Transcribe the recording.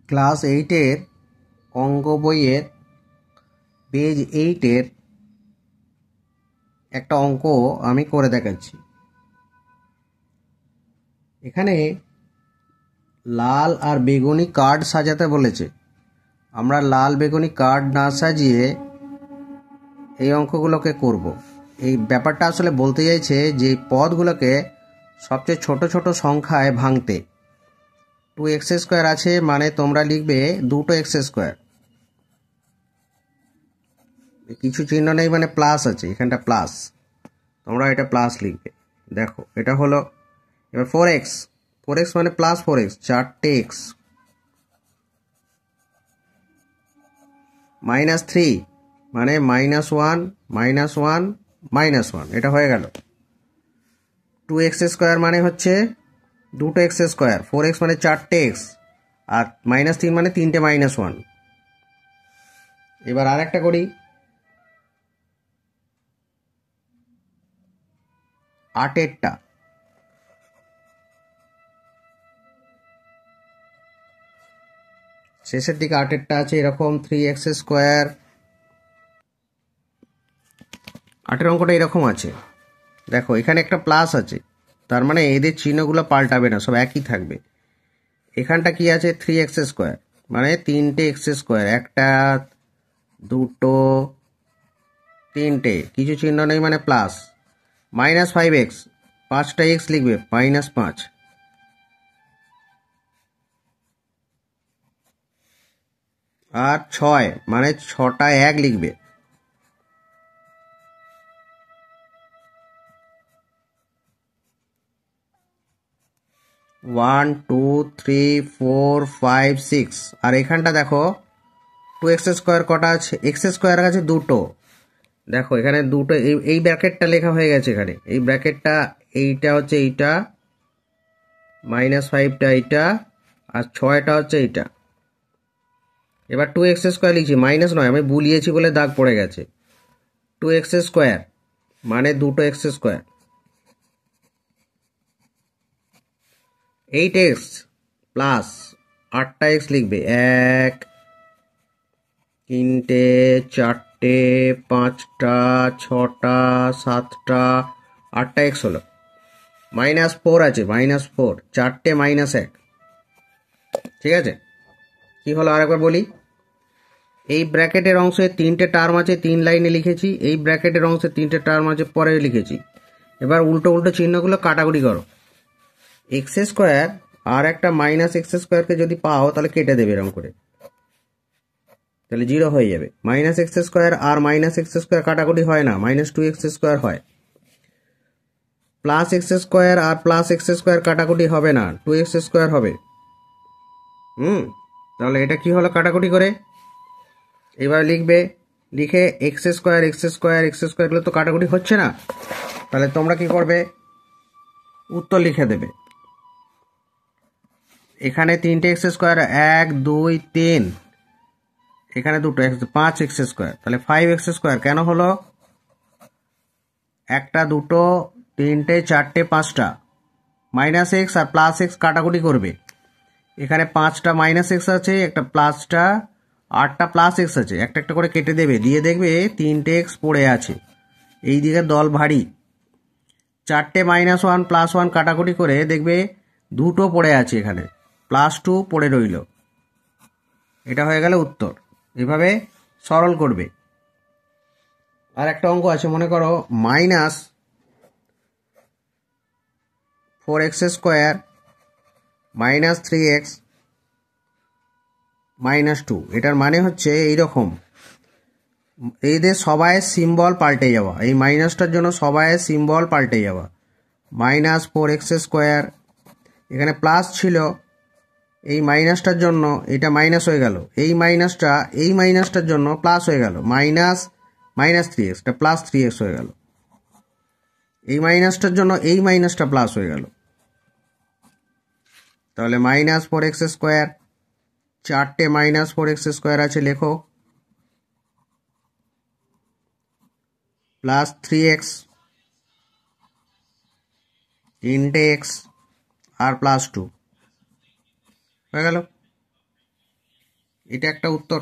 Class 8-এর অঙ্ক বইয়ের page 8-এর একটা অঙ্ক আমি করে দেখাচ্ছি। এখানে লাল আর বেগুনি কার্ড সাজাতে বলেছে। আমরা লাল বেগুনি কার্ড না সাজিয়ে এই অঙ্কগুলোকে করব। এই ব্যাপারটা আসলে বলতে চাইছে যে পদগুলোকে সবচেয়ে ছোট ছোট সংখ্যায় ভাঙতে। 2x² আছে মানে তোমরা লিখবে 2x²। কিছু চিহ্ন নেই মানে প্লাস আছে, এখানটা প্লাস, তোমরা এটা প্লাস লিখবে। দেখো এটা হলো এবার 4x মানে প্লাস 4x, 4টে x। -3 মানে -1 -1 -1, এটা হয়ে গেল। 2x² মানে হচ্ছে 2x², 4x মানে 4টে x, আর -3 মানে 3টে -1। এবার আর একটা করি, 8-এরটা। শেষের দিকে 8-এরটা আছে এরকম 3x²। 8-এর অঙ্কটা এরকম আছে, দেখো এখানে একটা প্লাস আছে, তার মানে এদের চিহ্নগুলো পাল্টাবে না, সব একই থাকবে। এখানটা কি আছে 3x² মানে 3টে x², একটা দুটো তিনটে, কিছু চিহ্ন নেই মানে প্লাস। -5x 5টা x লিখবে -5। আর 6 মানে 6টা 1 লিখবে। ওয়ান, 2, 3, 4, 5, 6। আর এখানটা দেখো 2x² কটা আছে, x² আছে দুটো। দেখো এখানে দুটো, এই ব্র্যাকেটটা লেখা হয়ে গেছে এখানে, এই ব্র্যাকেটটা, এইটা হচ্ছে এইটা, -5টা এইটা, আর 6টা হচ্ছে এইটা। এবার 2x² লিখছি, মাইনাস নয়, আমি বুলিয়েছি বলে দাগ পড়ে গেছে। 2x² মানে দুটো x²। 8x প্লাস 8টা x লিখবে, 1, 3টে, 4টে, 5টা, 6টা, 7টা, 8টা x হলো। -4 আছে, -4, 4টে -1। ঠিক আছে, কি হলো আরেকবার বলি। এই ব্র্যাকেটের অংশে 3টে টার্ম আছে, 3 লাইনে লিখেছি। এই ব্র্যাকেটের অংশে 3টে টার্ম আছে, পরে লিখেছি। এবার উল্টো উল্টো চিহ্নগুলো কাটাকুটি করো। x² আর একটা -x² যদি পাও তাহলে কেটে দেবে এরকম করে, তাহলে 0 হয়ে যাবে। -x² আর -x² কাটাকুটি হয় না, -2x² হয়। +x² আর +x² কাটাকুটি হবে না, 2x² হবে। তাহলে এটা কি হলো কাটাকুটি করে। এবার লিখবে, লিখে x² এগুলো তো কাটাকুটি হচ্ছে না, তাহলে তোমরা কি করবে, উত্তর লিখে দেবে। এখানে 3টে x², 1, 2, 3, এখানে দুটো 5x², তাহলে 5x²। কেন হলো, একটা, দুটো, তিনটে, 4টে, 5টা, -x আর +x কাটাকুটি করবে। এখানে 5টা -x আছে, একটা প্লাসটা, 8টা +x আছে, একটা একটা করে কেটে দেবে, দিয়ে দেখবে 3টে x পড়ে আছে, এই দিকে দল ভারী। 4টে -1 +1 কাটাকুটি করে দেখবে দুটো পড়ে আছে, এখানে +2 পড়ে রইল। এটা হয়ে গেল উত্তর। এভাবে সরল করবে। আর একটা অঙ্ক আছে, মনে করো -4x² -3x -2। এটার মানে হচ্ছে এইরকম, এদের সবাই সিম্বল পাল্টে যাওয়া, এই মাইনাসটার জন্য সবাই সিম্বল পাল্টে যাওয়া। -4x², এখানে প্লাস ছিল, এই মাইনাসটার জন্য এটা মাইনাস হয়ে গেল, এই মাইনাসটার জন্য প্লাস হয়ে গেল, -3x, এটা +3x হয়ে গেল। এই মাইনাসটার জন্য এই মাইনাসটা প্লাস হয়ে গেল, তাহলে -4x², 4টে -4x² আছে, লেখো, +3x, 3টে x আর +2 হয়ে গেল। এটা একটা উত্তর।